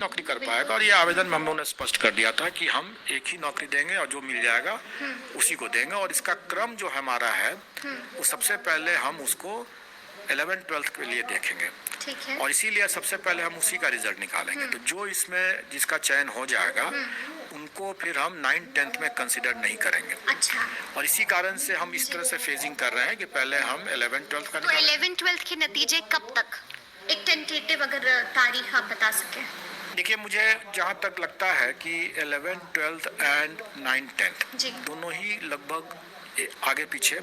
नौकरी कर पाएगा। और ये आवेदन में हम लोगों ने स्पष्ट कर दिया था कि हम एक ही नौकरी देंगे और जो मिल जाएगा उसी को देंगे। और इसका क्रम जो हमारा है वो सबसे पहले हम उसको 11th-12th के लिए देखेंगे। ठीक है। और इसीलिए सबसे पहले हम उसी का रिजल्ट निकालेंगे। तो जो इसमें जिसका चयन हो जाएगा उनको फिर हम 9th-10th में कंसिडर नहीं करेंगे। अच्छा। और इसी कारण से हम इस तरह से फेजिंग कर रहे हैं कि पहले हम 11th-12th का तो 11th-12th के नतीजे कब तक, एक टेंटेटिव अगर तारीख आप बता सकें? देखिए, मुझे जहाँ तक लगता है कि 11th-12th एंड 9th-10th दोनों ही लगभग आगे पीछे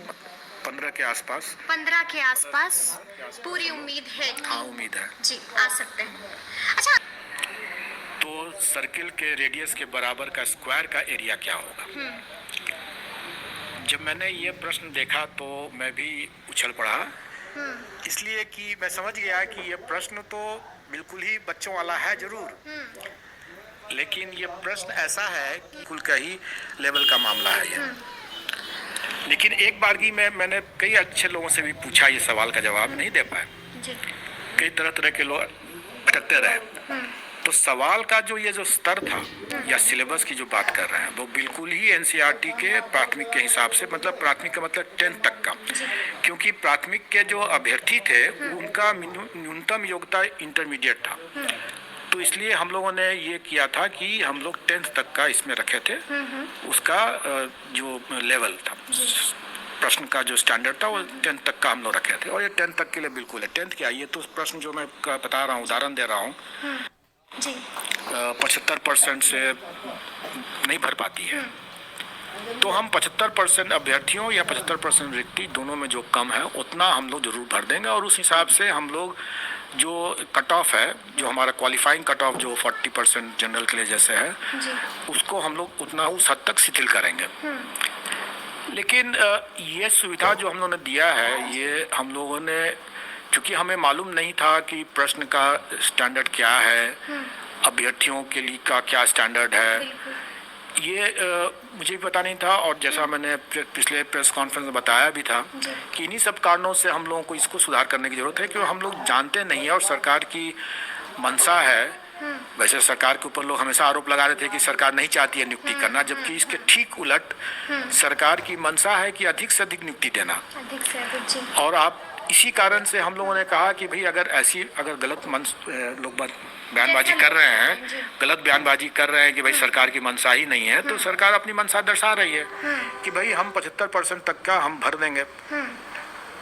15 के आसपास 15 के आसपास पूरी उम्मीद है। हाँ, उम्मीद है जी, आ सकते हैं। अच्छा, तो सर्किल के रेडियस के बराबर का स्क्वायर का एरिया क्या होगा? जब मैंने ये प्रश्न देखा तो मैं भी उछल पड़ा, इसलिए कि मैं समझ गया कि ये प्रश्न तो बिल्कुल ही बच्चों वाला है जरूर, लेकिन ये प्रश्न ऐसा है कि कुल का ही लेवल का मामला है ये। लेकिन एक बार की मैंने कई अच्छे लोगों से भी पूछा, ये सवाल का जवाब नहीं दे पाए। कई तरह तरह के लोग भटकते रहे। तो सवाल का जो स्तर था या सिलेबस की जो बात कर रहे हैं वो बिल्कुल ही एनसीईआरटी के प्राथमिक के हिसाब से, मतलब प्राथमिक का मतलब 10th तक का, क्योंकि प्राथमिक के जो अभ्यर्थी थे उनका न्यूनतम योग्यता इंटरमीडिएट था। तो इसलिए हम लोगों ने ये किया था कि हम लोग 10th तक का इसमें रखे थे। उसका जो लेवल था, प्रश्न का जो स्टैंडर्ड था वो 10th तक का हम लोग रखे थे। और ये 10th तक के लिए बिल्कुल है। 10th क्या, ये तो प्रश्न जो मैं बता रहा हूँ, उदाहरण दे रहा हूँ, 75% से नहीं भर पाती है। तो हम 75% अभ्यर्थियों या 75% रिक्ति दोनों में जो कम है उतना हम लोग जरूर भर देंगे। और उस हिसाब से हम लोग जो कट ऑफ है, जो हमारा क्वालिफाइंग कट ऑफ जो 40% जनरल के लिए जैसे है, उसको हम लोग उतना उस हद तक शिथिल करेंगे। लेकिन ये सुविधा जो हम लोगों ने दिया है, ये हम लोगों ने, क्योंकि हमें मालूम नहीं था कि प्रश्न का स्टैंडर्ड क्या है, अभ्यर्थियों के लिए का क्या स्टैंडर्ड है, ये मुझे भी पता नहीं था। और जैसा मैंने पिछले प्रेस कॉन्फ्रेंस में बताया भी था कि इन्हीं सब कारणों से हम लोगों को इसको सुधार करने की ज़रूरत है, क्योंकि हम लोग जानते नहीं है और सरकार की मंशा है। वैसे सरकार के ऊपर लोग हमेशा आरोप लगा रहे थे कि सरकार नहीं चाहती है नियुक्ति करना, जबकि इसके ठीक उलट सरकार की मंशा है कि अधिक से अधिक नियुक्ति देना। और आप इसी कारण से हम लोगों ने कहा कि भाई अगर गलत लोग बयानबाजी कर रहे हैं, गलत बयानबाजी कर रहे हैं कि भाई सरकार की मंशा ही नहीं है, तो सरकार अपनी मंशा दर्शा रही है कि भाई हम 75% तक का हम भर देंगे।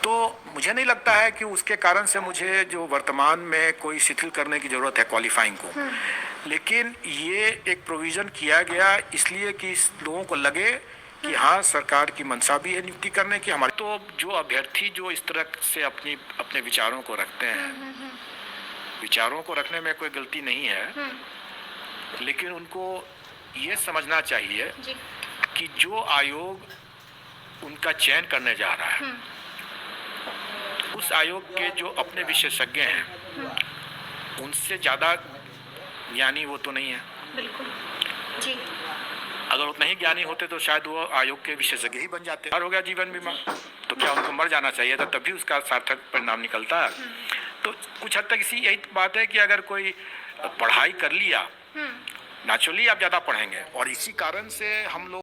तो मुझे नहीं लगता है कि उसके कारण से मुझे जो वर्तमान में कोई शिथिल करने की जरूरत है क्वालिफाइंग को। लेकिन ये एक प्रोविजन किया गया इसलिए कि लोगों को लगे कि हाँ, सरकार की मंशा भी है नियुक्ति करने की हमारी। तो जो अभ्यर्थी जो इस तरह से अपने विचारों को रखते हैं, विचारों को रखने में कोई गलती नहीं है, लेकिन उनको ये समझना चाहिए कि जो आयोग उनका चयन करने जा रहा है, उस आयोग के जो अपने विशेषज्ञ हैं उनसे ज़्यादा ज्ञानी वो तो नहीं है। बिल्कुल जी। अगर उतना ही ज्ञानी होते तो शायद वो आयोग के विशेषज्ञ ही बन जाते। और हो गया जीवन बीमा, तो क्या उनको मर जाना चाहिए था, तभी उसका सार्थक परिणाम निकलता है। तो कुछ हद तक यही बात है कि अगर कोई पढ़ाई कर लिया, नेचुरली आप ज़्यादा पढ़ेंगे। और इसी कारण से हम लोग